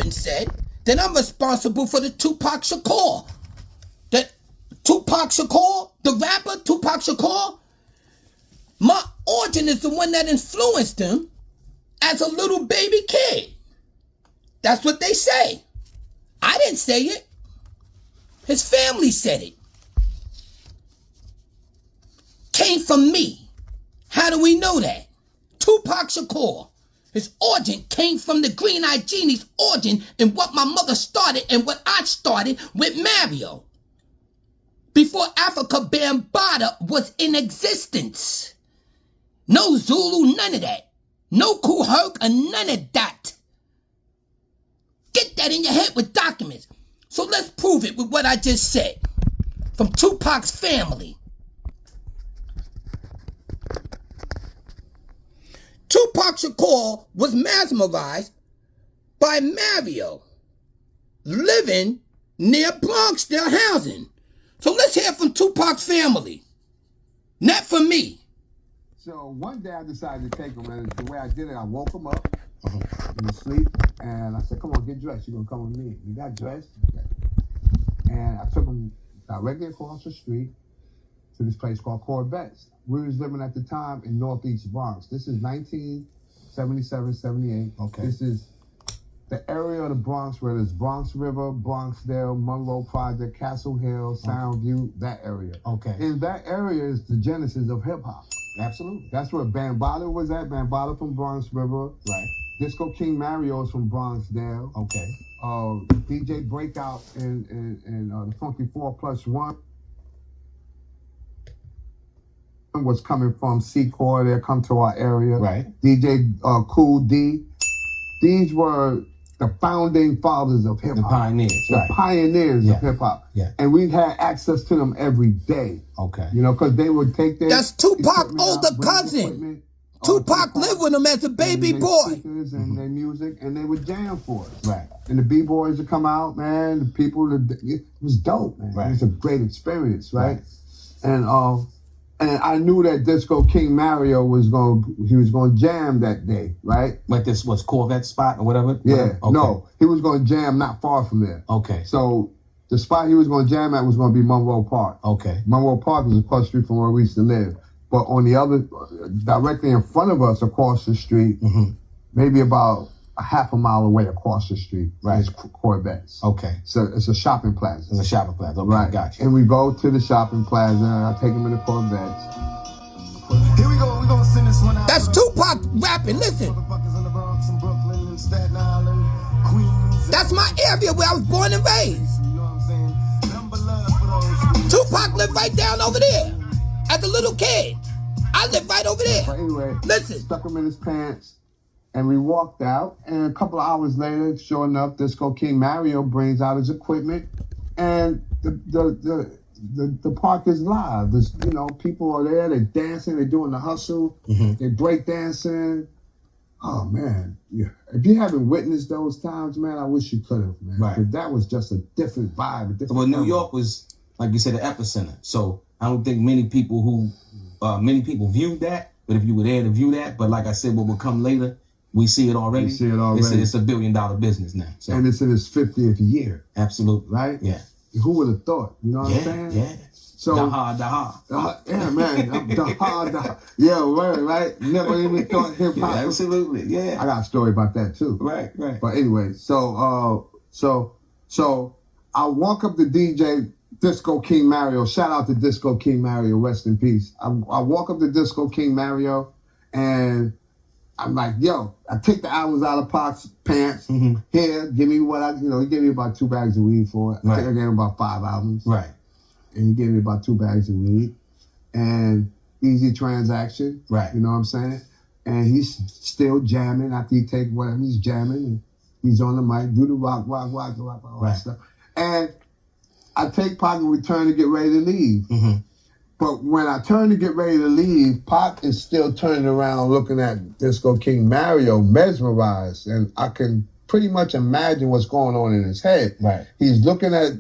been said, then I'm responsible for the Tupac Shakur. That Tupac Shakur, the rapper Tupac Shakur, my origin is the one that influenced him as a little baby kid. That's what they say. I didn't say it. His family said it. Came from me. How do we know that? Tupac Shakur. His origin came from the Green Eye Genie's origin and what my mother started and what I started with Mario. Before Africa, Bambaataa was in existence. No Zulu, none of that. No Kool Herc, and none of that. Get that in your head with documents. So let's prove it with what I just said. From Tupac's family. Tupac Shakur was mesmerized by Mario living near Bronxdale Houses. So let's hear from Tupac's family. Not from me. So one day I decided to take him, and the way I did it, I woke him up in his sleep, and I said, come on, get dressed. You're going to come with me. He got dressed, and I took him directly across the street to this place called Corvettes. We was living at the time in Northeast Bronx. This is 1977, 78. Okay. This is the area of the Bronx where there's Bronx River, Bronxdale, Monroe Project, Castle Hill, Soundview, that area. Okay. And that area is the genesis of hip-hop. Absolutely. That's where Bambaataa was at. Bambaataa from Bronx River. Right. Disco King Mario is from Bronxdale. Okay. DJ Breakout and the Funky 4+1 was coming from Secor. They come to our area. Right. DJ Kool D. These were the founding fathers of hip hop. The pioneers. The pioneers of hip hop. Yeah. And we had access to them every day. Okay. You know, because they would take their. That's Tupac's older cousin. Tupac lived with him as a baby boy. And their music, and they would jam for us. Right. And the B-boys would come out, man. The people, it was dope, man. Right. It was a great experience, right? And I knew that Disco King Mario was going to jam that day, right? Like this was Corvette spot or whatever? Yeah. Okay. No, he was going to jam not far from there. Okay. So the spot he was going to jam at was going to be Monroe Park. Okay. Monroe Park was across the street from where we used to live. But on the other, directly in front of us across the street, maybe about a half a mile away across the street, is Corvettes. Okay. So it's a shopping plaza. It's a shopping plaza. Okay, Right. Gotcha. And we go to the shopping plaza, and I take him in the Corvettes. Here we go. We're going to send this one out. That's Tupac rapping. Listen. Motherfuckers in the Bronx and Brooklyn and Staten Island, Queens. That's my area where I was born and raised. You know what I'm saying? Number love for those. Tupac lived right down over there. As a little kid. I lived right over there. But anyway, Listen. Stuck him in his pants, and we walked out. And a couple of hours later, sure enough, Disco King Mario brings out his equipment, and the park is live. There's, you know, people are there. They're dancing. They're doing the hustle. They break dancing. Oh man, yeah. If you haven't witnessed those times, man, I wish you could have, man. Right. 'Cause that was just a different vibe. A different Well, New level. York was, like you said, the epicenter. So I don't think many people viewed that. But if you were there to view that, but like I said, what will come later, we see it already. We see it already. It's a $1 billion business now. So. And it's in its 50th year. Absolutely. Right? Yeah. Who would have thought? You know what I'm saying? Yeah. So, yeah, man. Yeah, right? Never even thought hip hop. Yeah, absolutely. Yeah. I got a story about that too. Right. But anyway, so I walk up to DJ Disco King Mario. Shout out to Disco King Mario. Rest in peace. I walk up to Disco King Mario, and I'm like, yo, I take the albums out of Pac's pants. Here, give me what he gave me about 2 bags of weed for it. I think I gave him about 5 albums. Right. And he gave me about 2 bags of weed. And easy transaction. Right. You know what I'm saying? And he's still jamming after he take whatever he's jamming. And he's on the mic, do the rock, all that stuff. And I take Pac and we turn to get ready to leave. But when I turn to get ready to leave, Pac is still turning around looking at Disco King Mario, mesmerized. And I can pretty much imagine what's going on in his head. Right. He's looking at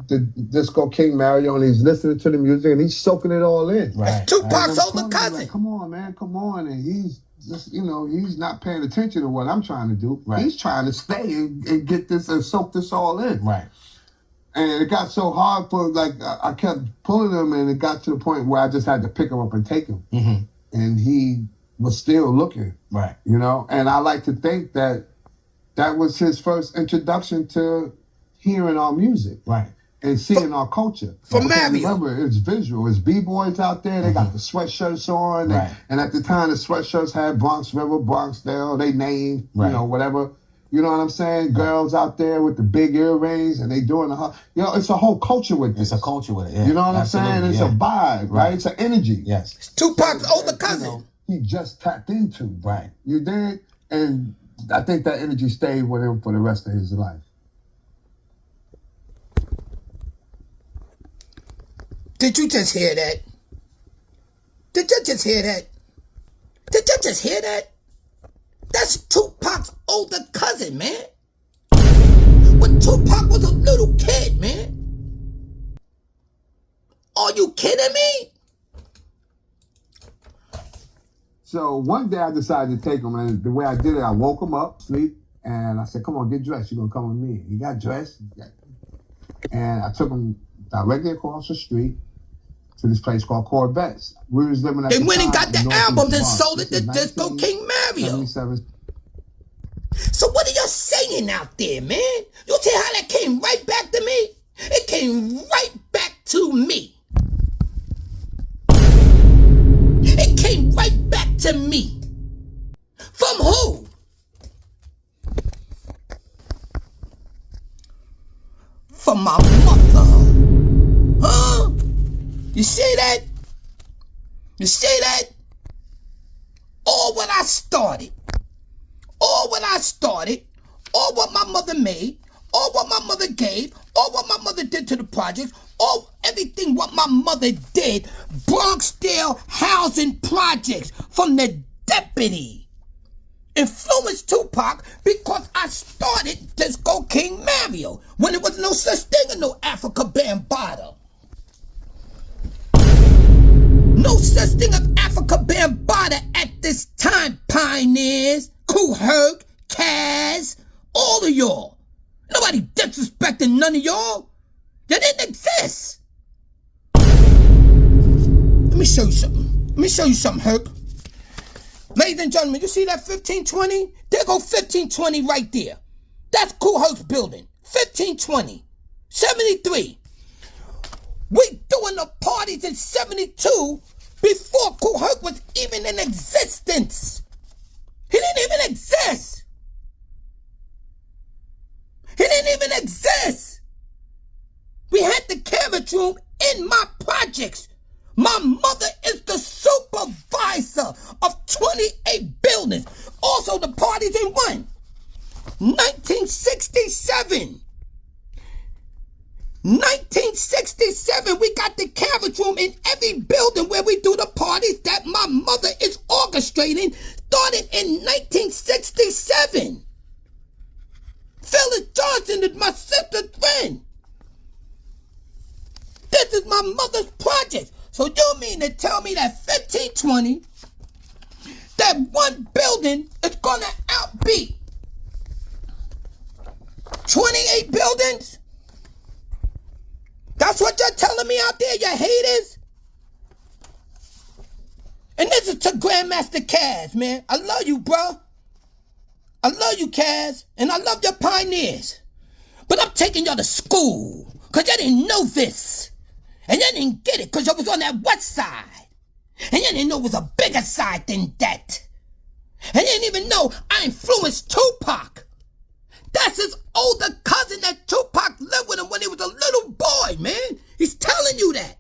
the Disco King Mario and he's listening to the music and he's soaking it all in. That's Tupac's older cousin. Like, come on, man, come on. And he's just, he's not paying attention to what I'm trying to do. Right. He's trying to stay and get this and soak this all in. Right. And it got so hard for, like, I kept pulling him, and it got to the point where I just had to pick him up and take him. Mm-hmm. And he was still looking. Right. And I like to think that was his first introduction to hearing our music. Right. And seeing our culture. For Because Mario. remember, it's visual. It's B-boys out there. They got the sweatshirts on. Right. And at the time, the sweatshirts had Bronx River, Bronxdale, they named, Right. Whatever. You know what I'm saying? Right. Girls out there with the big earrings, and they doing it's a whole culture with this. It's a culture with it, yeah. You know what I'm saying? It's a vibe, right? It's an energy. Yes. It's Tupac's older cousin. He just tapped into. Right. You did? And I think that energy stayed with him for the rest of his life. Did you just hear that? Did you just hear that? Did you just hear that? That's Tupac's older cousin, man. When Tupac was a little kid, man. Are you kidding me? So one day I decided to take him, and the way I did it, I woke him up, sleep, and I said, come on, get dressed. You're going to come with me. He got dressed. And I took him directly across the street to this place called Corvettes. We was living at They the went and time got the in Northeast albums and Bronx. sold it This to is Disco King Mario. 1977. So what are you saying out there, man? You see how that came right back to me? It came right back to me. It came right back to me. From who? From my mother. Huh? You see that? You see that? All what I started. All what I started, all what my mother made, all what my mother gave, all what my mother did to the projects, everything what my mother did, Bronxdale housing projects from the deputy. Influenced Tupac because I started Disco King Mario when there was no such thing as no Africa Bambaataa. No such thing as Africa Bambaataa at this time, pioneers. Kool Herc, Kaz, all of y'all. Nobody disrespecting none of y'all. They didn't exist. Let me show you something. Let me show you something, Herc. Ladies and gentlemen, you see that 1520? There go 1520 right there. That's Kool Herc's building. 1520. 73. We doing the parties in 72 before Kool Herc was even in existence. He didn't even exist. He didn't even exist. We had the carriage room in my projects. My mother is the supervisor of 28 buildings. Also the parties in one. 1967. 1967, we got the carriage room in every building where we do the parties that my mother is orchestrating, started in 1967. Phyllis Johnson is my sister's friend. This is my mother's project. So you mean to tell me that 1520, that one building is gonna outbeat 28 buildings? That's what you're telling me out there, you haters? And this is to Grandmaster Kaz, man. I love you, bro. I love you, Kaz. And I love your pioneers. But I'm taking y'all to school. Because you didn't know this. And you didn't get it because you was on that west side. And you didn't know it was a bigger side than that. And you didn't even know I influenced Tupac. That's his older cousin that Tupac lived with him when he was a little boy, man. He's telling you that.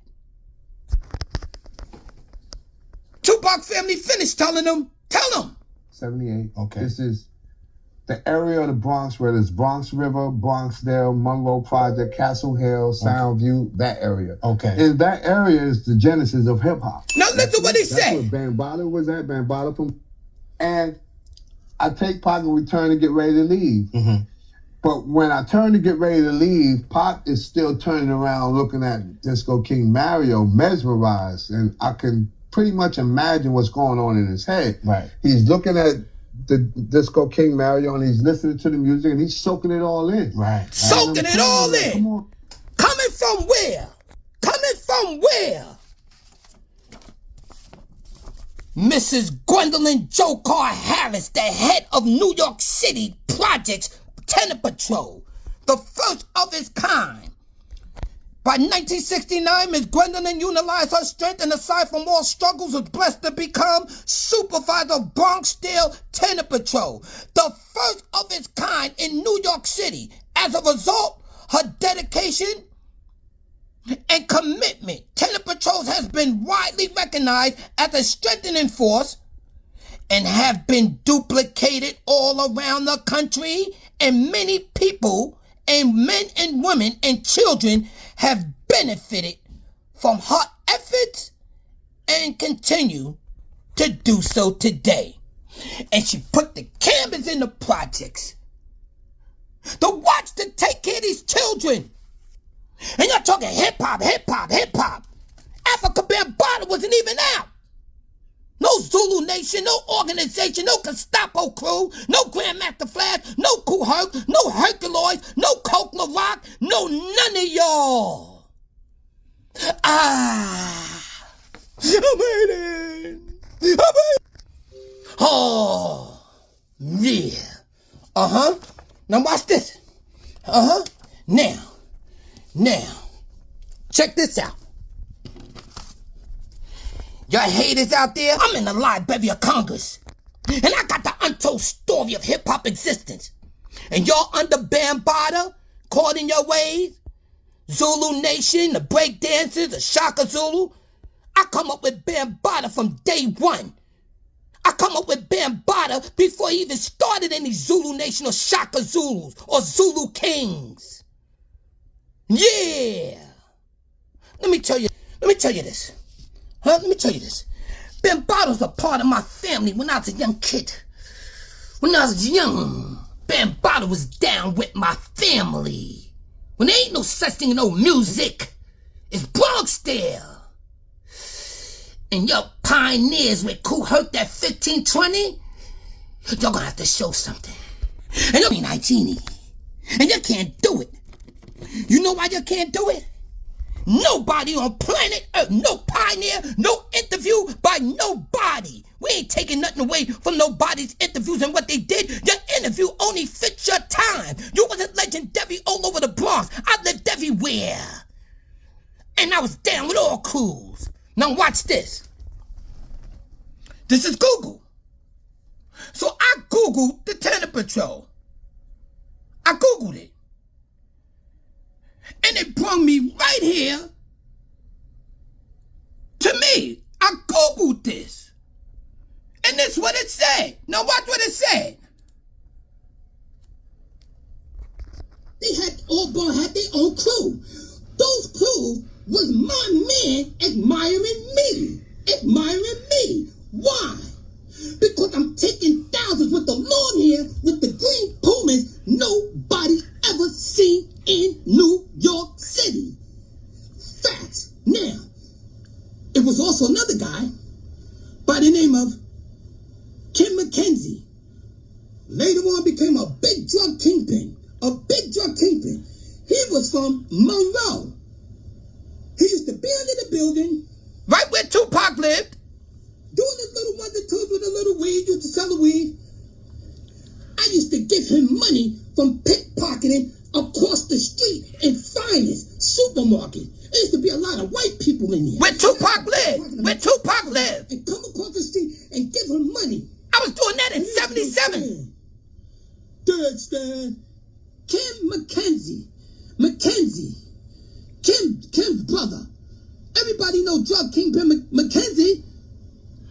Tupac family finished telling him. Tell him. 78. Okay. This is the area of the Bronx where there's Bronx River, Bronxdale, Monroe Project, Castle Hill, Soundview, that area. Okay. And that area is the genesis of hip hop. Now listen what he That's said. where Bambaataa was at, Bambaataa from. And I take Pac and we turn to get ready to leave. Mm-hmm. But when I turn to get ready to leave, Pac is still turning around looking at Disco King Mario, mesmerized. And I can pretty much imagine what's going on in his head. Right. He's looking at the disco King Mario and he's listening to the music and he's soaking it all in. Right. Soaking it all in. Come on. Coming from where? Coming from where? Mrs. Gwendolyn Joker Harris, the head of New York City Projects Tenant Patrol, the first of its kind. By 1969, Ms. Gwendolyn utilized her strength and aside from all struggles was blessed to become supervisor of Bronxdale Tenant Patrol, the first of its kind in New York City. As a result, her dedication and commitment, Tenant Patrols has been widely recognized as a strengthening force and have been duplicated all around the country, and many people and men and women and children have benefited from her efforts and continue to do so today. And she put the cameras in the projects to watch to take care of these children. And you're talking hip-hop, hip-hop, hip-hop. Africa Bambaataa wasn't even out. No Zulu Nation, no organization, no Gestapo crew, no Grandmaster Flash, no Kool Herc, no Herculoids, no Coke Rock, no none of y'all. I made it. Oh, yeah. Now watch this. Now, check this out. Y'all haters out there, I'm in the Library of Congress. And I got the untold story of hip-hop existence. And y'all under Bambaataa, caught in your ways, Zulu Nation, the break dancers, the Shaka Zulu. I come up with Bambaataa from day one. I come up with Bambaataa before he even started any Zulu Nation or Shaka Zulus or Zulu Kings. Yeah. Let me tell you this. Let me tell you this. Bambaataa's a part of my family when I was a young kid. When I was young, Bambaataa was down with my family. When there ain't no such thing as no music, it's Bronxdale. And your pioneers with Kool Herc that 1520, you're gonna have to show something. And you're Green Eye Genie. And you can't do it. You know why you can't do it? Nobody on planet Earth, no pioneer, no interview by nobody. We ain't taking nothing away from nobody's interviews and what they did. Your interview only fits your time. You wasn't legendary all over the Bronx. I lived everywhere. And I was down with all crews. Now watch this. This is Google. So I Googled the Tenant Patrol. I Googled it. And it brought me right here to me. I Googled this. And this is what it said. Now watch what it said. They had their own crew. Those crews was my man admiring me. Why? Because I'm taking thousands with the long hair, with the green Pumas nobody ever seen in New York City. Facts. Now, it was also another guy by the name of Kim McKenzie. Later on became a big drug kingpin. He was from Monroe. He used to be under the building, right where Tupac lived, doing his little wonder-twos with a little weed, used to sell the weed. I used to give him money from pickpocketing across the street in Finest supermarket. There used to be a lot of white people in there. Where Tupac lived. And come across the street and give him money. I was doing that in 77. Dead stand. Kim McKenzie. Kim's brother. Everybody know drug kingpin McKenzie.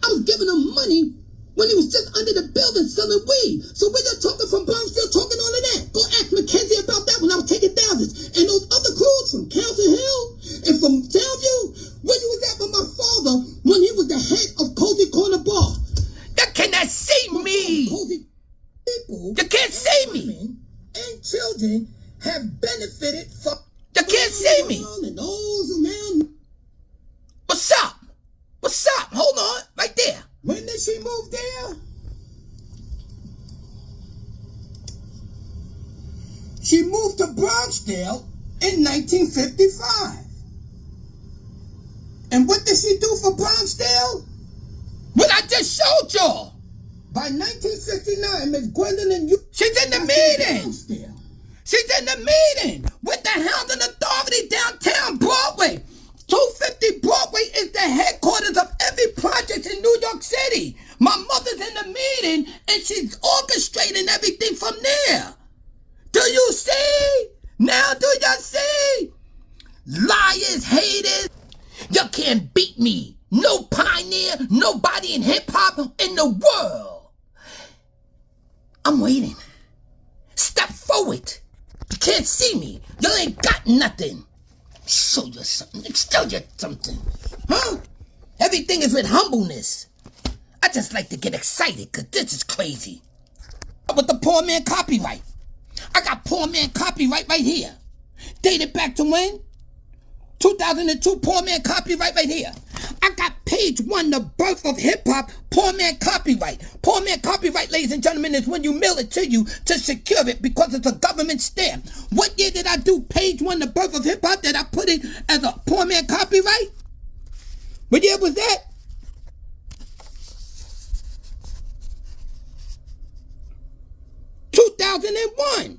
I was giving him money when he was just under the building selling weed. So when you're talking from Bronxdale, talking all of that, go ask McKenzie about that when I was taking thousands. And those other crews from Council Hill and from Townview, where you was at with my father when he was the head of Cozy Corner Bar. You cannot see me. People, you can't see me. And children have benefited from. You can't see me. And those around. What's up? Hold She moved to Bronxdale in 1955. And what did she do for Bronxdale? What I just showed y'all. By 1959, Miss Gwendolyn, she's in the meeting. She's in the meeting with the Housing Authority downtown Broadway. 250 Broadway is the headquarters of every project in New York City. My mother's in the meeting and she's orchestrating everything from there. Do you see? Now do you see? Liars, haters, you can't beat me. No pioneer, nobody in hip-hop in the world. I'm waiting. Step forward. You can't see me. You ain't got nothing. Show you something. Show you something. Huh? Everything is with humbleness. I just like to get excited because this is crazy. With the poor man copyright. I got poor man copyright right here. Dated back to when? 2002 poor man copyright right here. I got page 1, the birth of hip-hop, poor man copyright. Poor man copyright, ladies and gentlemen, is when you mail it to you to secure it because it's a government stamp. What year did I do page 1, the birth of hip-hop, that I put it as a poor man copyright? What year was that? $2001.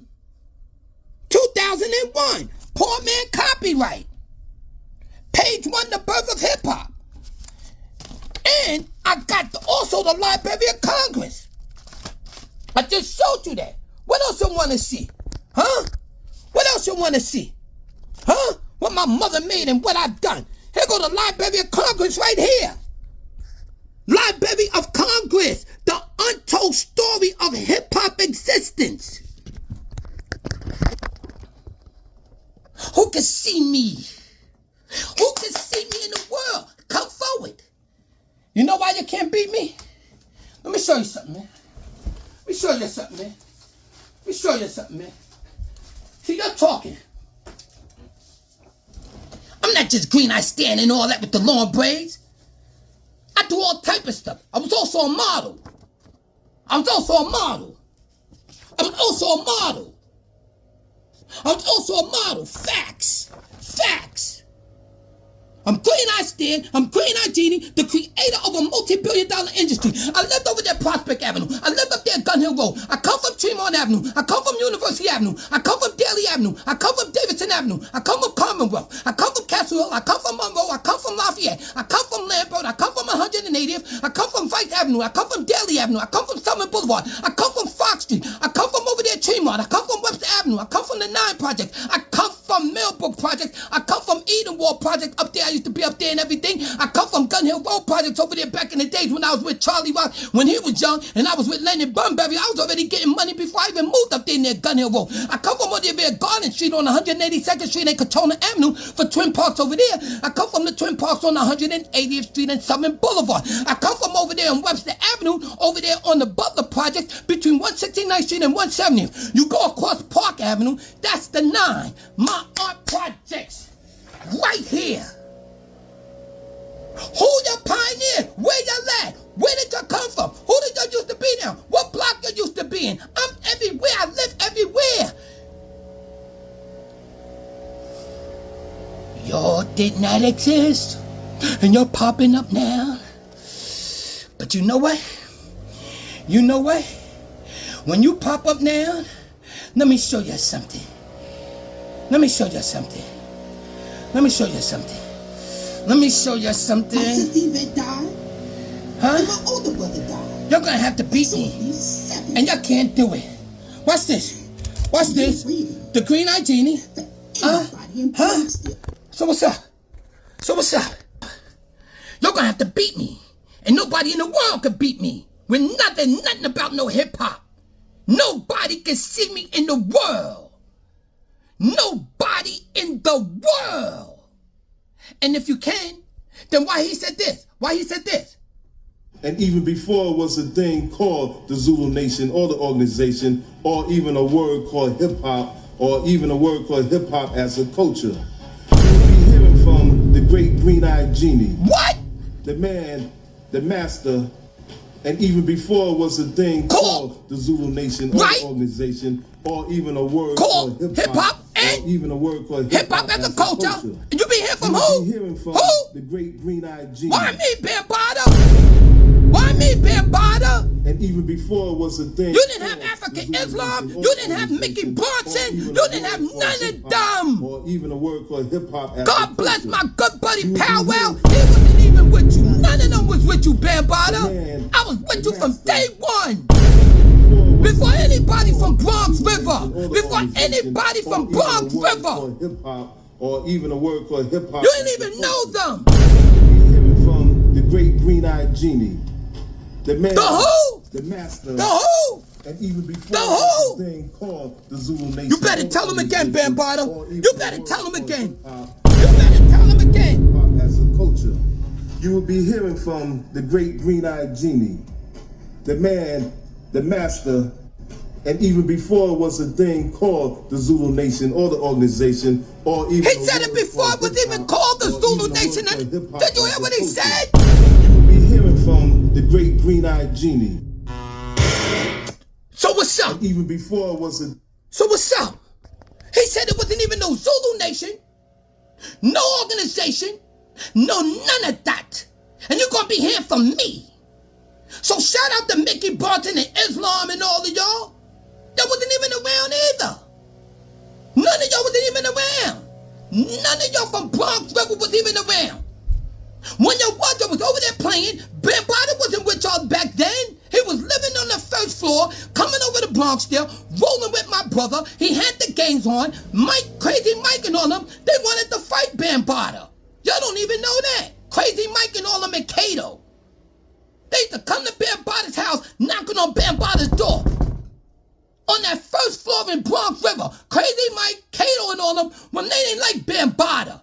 2001. Poor man copyright. Page 1, the birth of hip-hop. And I got also the Library of Congress. I just showed you that. What else you want to see? Huh? What else you want to see? Huh? What my mother made and what I've done. Here go the Library of Congress right here. Library of Congress. The untold story of hip-hop existence. Who can see me? Who can see me in the world? Come forward. You know why you can't beat me? Let me show you something, man. Let me show you something, man. Let me show you something, man. See, you're talking. I'm not just Green Eye Stan and all that with the long braids. I do all type of stuff. I was also a model. I was also a model. Facts. I'm Green Eye Stan, I'm Green Eye Genie, the creator of a multi-billion-dollar industry. I lived over there Prospect Avenue. I lived up there Gun Hill Road. I come from Tremont Avenue. I come from University Avenue. I come from Daly Avenue. I come from Davidson Avenue. I come from Commonwealth. I come from Castle Hill. I come from Monroe. I come from Lafayette. I come from Lambert. I come from 180th. I come from Vice Avenue. I come from Daly Avenue. I come from Summit Boulevard. I come from Fox Street. I come from over there Tremont. I come from Webster Avenue. I come from the 9 Project. I come from Millbrook Project. I come from Edenwald Project up there. I used to be up there and everything. I come from Gun Hill Road Projects over there back in the days when I was with Charlie Rock, when he was young, and I was with Lennon Bunbury. I was already getting money before I even moved up there near Gun Hill Road. I come from over there Garden Street on 182nd Street and Katona Avenue for Twin Parks over there. I come from the Twin Parks on 180th Street and Summit Boulevard. I come from over there on Webster Avenue, over there on the Butler Project between 169th Street and 170th. You go across Park Avenue, that's the 9. My art projects right here. Who your pioneer? Where you at? Where did you come from? Who did you used to be now? What block you used to be in? I'm everywhere. I live everywhere. Y'all did not exist. And you're popping up now. But you know what? You know what? When you pop up now, let me show you something. Let me show you something. Let me show you something. Let me show you something. My sister Yvette died. Huh? And my older brother died. You're gonna have to beat me. And you can't do it. What's this? What's this? The Green Eye Genie. Huh? So what's up? So what's up? You're gonna have to beat me. And nobody in the world can beat me. With nothing about no hip hop. Nobody can see me in the world. Nobody in the world. And if you can, then why he said this? Why he said this? And even before it was a thing called the Zulu Nation or the organization, or even a word called hip hop, or even a word called hip hop as a culture. You'll be hearing from the great Green Eye Genie. What? The man, the master, And even before it was a thing called the Zulu Nation or Right. the organization or even a word Called called hip-hop or even a word called hip-hop as a culture. And you be hearing from who? Be hearing from Who? the great Green Eye Genie. Why me, Bambaataa? Why me, Bambaataa? And even before it was a thing. You didn't have African Islam. You didn't have Mickey Bronson. You didn't have none of them. Or even a word called hip-hop. God bless my good buddy Powell. He wasn't even with you. None of them was with you, Bambaataa. I was with you from day one. Before anybody from Bronx River. Before anybody from Bronx River. Hip-hop or even a word called hip-hop. You didn't even know them. Hearing from the great Green Eye Genie. The man. The who? The master. The who? And even before The who? this thing called the Zulu Nation. You better tell them again, Bambaataa. You better tell them again. You better tell them again. As a culture, you will be hearing from the great Green Eye Genie, the man, the master, and even before it was a thing called the Zulu Nation or the organization or even. He said it before it was even called the Zulu Nation. Did you hear what he said? You will be hearing from the great Green Eye Genie. So what's up? And even before it was a. So what's up? He said it wasn't even no Zulu Nation, no organization, no none of that. And you're gonna be hearing from me. So shout out to Mickey Barton and Islam and all of y'all. That wasn't even around either. None of y'all wasn't even around. None of y'all from Bronx River was even around. When your watcher was over there playing, Bambaataa wasn't with y'all back then. He was living on the first floor, coming over to Bronxdale, rolling with my brother. He had the games on, Crazy Mike and all them. They wanted to fight Bambaataa. Y'all don't even know that. Crazy Mike and all them in Cato. They used to come to Bambaataa's house, knocking on Bambaataa's door. On that first floor in Bronx River, Crazy Mike, Cato and all them, when they didn't like Bambaataa.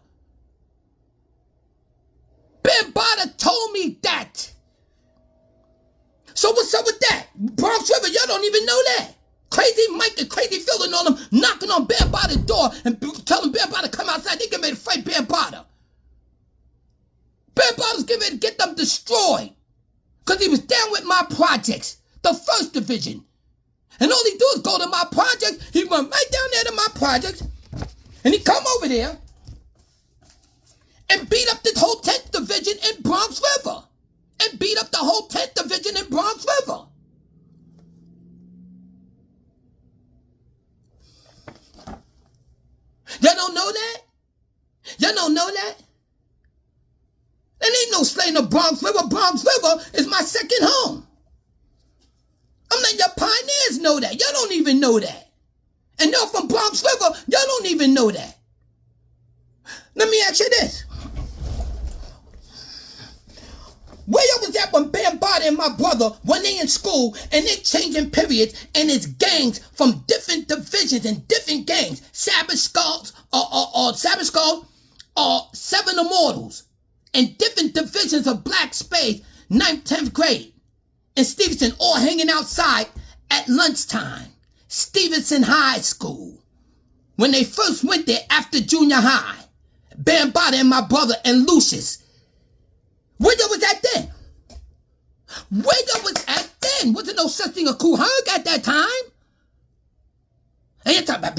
Bambaataa told me that. So what's up with that? Bronx River, y'all don't even know that. Crazy Mike and Crazy Phil and all them knocking on Bambaataa's door and telling Bambaataa to come outside. They get ready to fight Bambaataa. Bambaataa's getting ready to get them destroyed. Because he was down with my projects, the first division. And all he do is go to my projects. He went right down there to my projects. And he come over there and beat up the whole 10th division in Bronx River. And beat up the whole 10th division in Bronx River. Y'all don't know that? Y'all don't know that? There ain't no slaying the Bronx River. Bronx River is my second home. I'm letting your pioneers know that. Y'all don't even know that. And y'all from Bronx River, y'all don't even know that. Let me ask you this. Where y'all was at when Bambaataa and my brother, when they in school and they changing periods and it's gangs from different divisions and different gangs, Sabbath Skulls or Seven Immortals and different divisions of Black Spades, 9th, 10th grade, and Stevenson all hanging outside at lunchtime. Stevenson High School. When they first went there after junior high, Bambaataa and my brother and Lucius. Where y'all was at then? Where y'all was at then? Wasn't no such thing as Kool Herc at that time. And you're talking about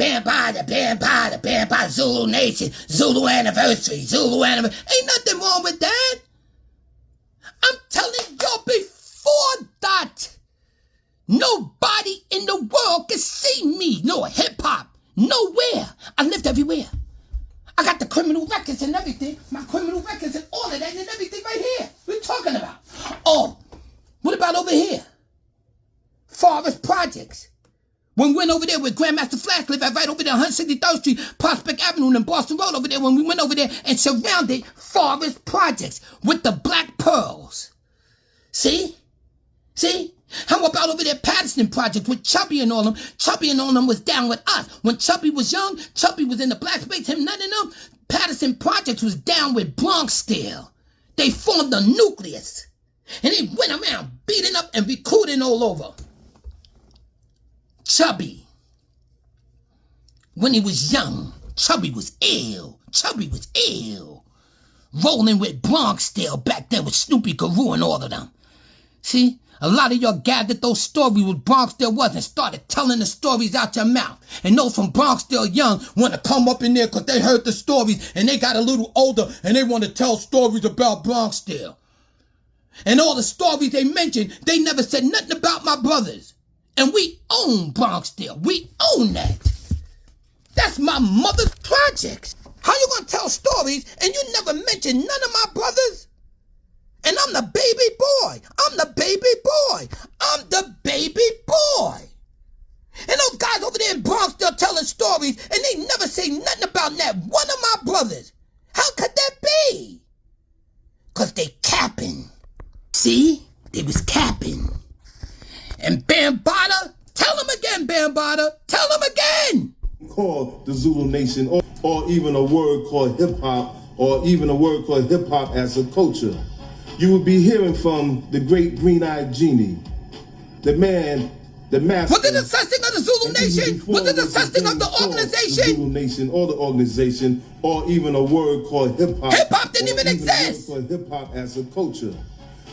Bambaataa, Zulu Nation, Zulu Anniversary. Ain't nothing wrong with that. I'm telling y'all before that, nobody in the world can see me. No hip-hop. Nowhere. I lived everywhere. I got the criminal records and everything. My criminal records and all of that and everything right here. What are you talking about? Oh, what about over here? Forest Projects. When we went over there with Grandmaster Flash lived right over there on 163rd Street, Prospect Avenue and Boston Road over there, when we went over there and surrounded Forest Projects with the Black Pearls. See? See? How about over there Patterson Project with Chubby and all them? Chubby and all them was down with us. When Chubby was young, Chubby was in the Black Space, him none of them. Patterson Project was down with Bronxdale. They formed a nucleus. And they went around beating up and recruiting all over. Chubby. When he was young, Chubby was ill. Rolling with Bronxdale back there with Snoopy Guru and all of them. See? A lot of y'all gathered those stories what Bronxdale was and started telling the stories out your mouth. And those from Bronxdale young want to come up in there because they heard the stories and they got a little older and they want to tell stories about Bronxdale. And all the stories they mentioned, they never said nothing about my brothers. And we own Bronxdale. We own that. That's my mother's projects. How you gonna tell stories and you never mention none of my brothers? And I'm the baby boy. I'm the baby boy. I'm the baby boy. And those guys over there in Bronxdale telling stories and they never say nothing about that one of my brothers. How could that be? Cause they capping. See? They was capping. And Bambaataa, tell them again, Bambaataa. Tell them again. Called the Zulu Nation, or even a word called hip hop, or even a word called hip hop as a culture. You will be hearing from the great Green Eye Genie, the man, the master. Was it the such of the Zulu Nation? Was it the such of the organization? The Zulu Nation, or the organization, or even a word called hip hop. Hip hop didn't even exist. A word called hip hop as a culture.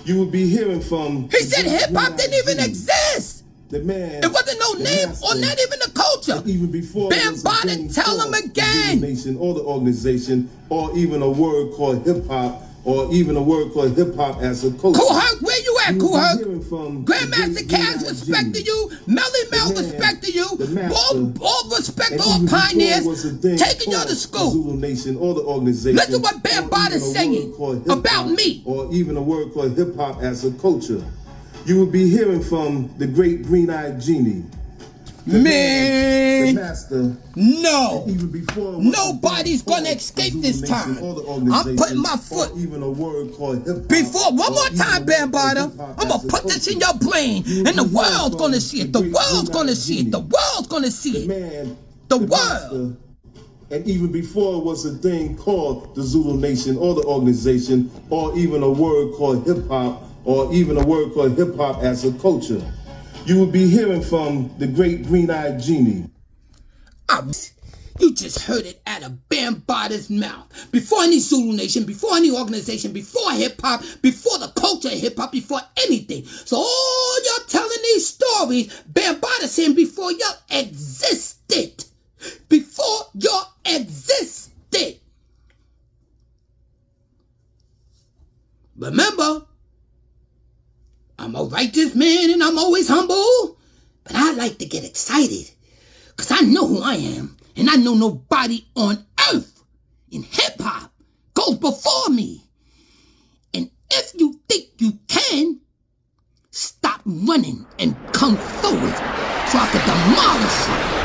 You will be hearing from. He said hip hop didn't even exist. The man. It wasn't no name or not even a culture. Even before Bambaataa, tell them again. The Nation, or the organization, or even a word called hip hop, or even a word called hip hop as a culture. Kool Herc, where you at, Kool Herc? Grandmaster Cass, respect to you. Melly Mel, respect to you. All respect to all pioneers. Taking y'all to school. Zulu Nation, or the organization. Listen to what Bambaataa's saying about me. Or even a word called hip hop as a culture. You will be hearing from the great Green Eye Genie. Man, the master. No. Even before nobody's gonna escape this time. I'm putting my foot. Even a word called hip hop. Before, one more time, Bambaataa. I'm gonna put this in your brain, and the world's gonna see it. The world's gonna see it. The world's gonna see it. The world. And even before it was a thing called the Zulu Nation, or the organization, or even a word called hip hop, or even a word called hip hop as a culture. You will be hearing from the great Green Eye Genie. You just heard it out of Bambaataa's mouth. Before any Zulu Nation, before any organization, before hip hop, before the culture of hip hop, before anything. So all y'all telling these stories, Bambaataa saying before y'all existed. Before y'all existed. Remember, I'm a righteous man and I'm always humble, but I like to get excited because I know who I am and I know nobody on earth in hip hop goes before me. And if you think you can, stop running and come forward so I can demolish you.